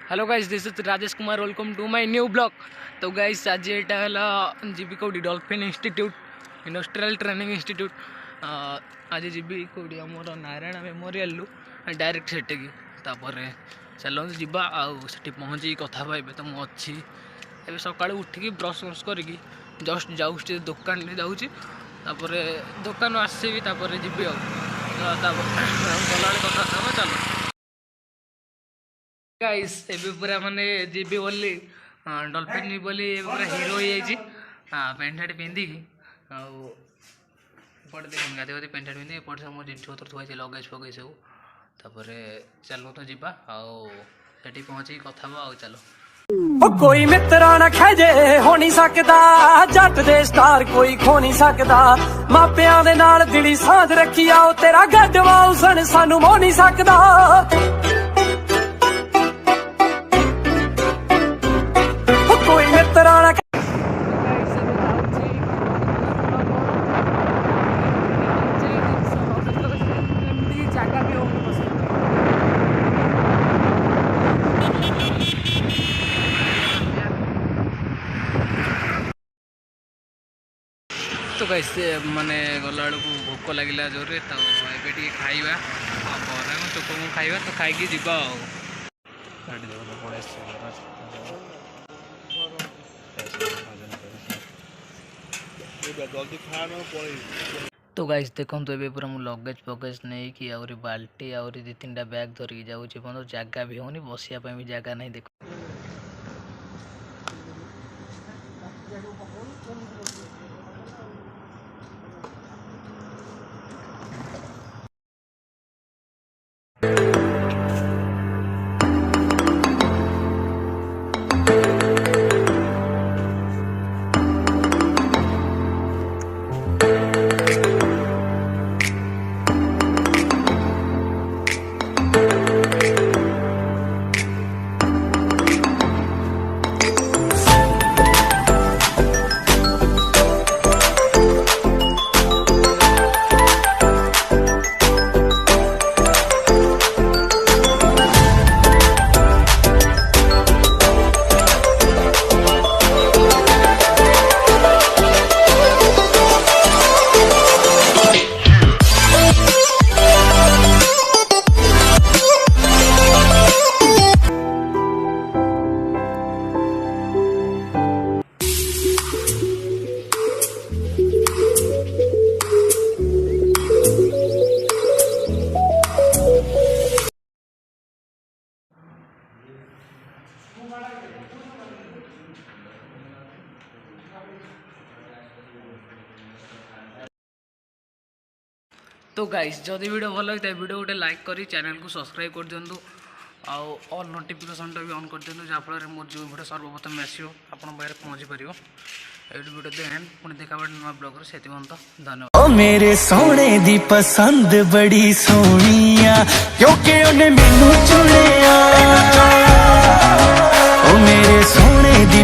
Hello guys, this is Rajesh Kumar. Welcome to my new blog. तो guys आज यहाँ GB Kauti dolphin institute industrial training institute आज GB Kauti Amar Narayan memorial direct सेटिकी चलो जीवा आठी पहुँची कथा पाइबे। तो मुझे ए सका उठिकी ब्रश ब्रश करी जस्ट जाऊँ दुकान जाऊँगी दुकान आसबि जी गला कथा चलो गाइस एबे पूरा माने जीबी बोली डॉल्फिन जी बोली पूरा हीरो हो जाइए। पेंट शार्ट पिंधिकी आउट देख गाधे गाधे पेंट शार्ट पिंधि एपट सब मोर जिनिस पत्र थुआई लगेज फगेज सब चलो तो जीवा आठी पहुँची कथा आउ चलो। कोई मित्रा ना खजे हो नहीं सकता जट दे स्टार कोई खो नहीं सकता मापिया दे नाल दिली सांझ रखी आओ तेरा गड्डवा उसन सानू मोह नहीं सकता। कोई मित्रा ना तो कैसे माने गला बेलू भोक लगे जोरे तो ये खाइबा बरा चोप खाइबा तो खाई जीवा तो गाइस देखो ये पूरा मुझे लगेज फगेज नहीं कि आउरी बाल्टी आउरी दी तीन बैग धरिकी जाऊँगी जगह भी होनी बसिया भी जगह नहीं। देखो तो गाइस जदि वीडियो भल लगे वीडियो गोटे लाइक करी चैनल को सब्सक्राइब कर दिंतु आउ ऑल नोटिफिकेशन भी ऑन कर दिंतु जहाँफल मोर जो वीडियो सर्वप्रथम आसो आपण पाखे पहुँची पार। वीडियो देन पुणी देखा नुआ ब्लॉग से धन्यवाद। ओ मेरे सोने दी पसंद बड़ी सोनिया क्योंकि उन्हें मैनू चुनिया। ओ मेरे सोने दी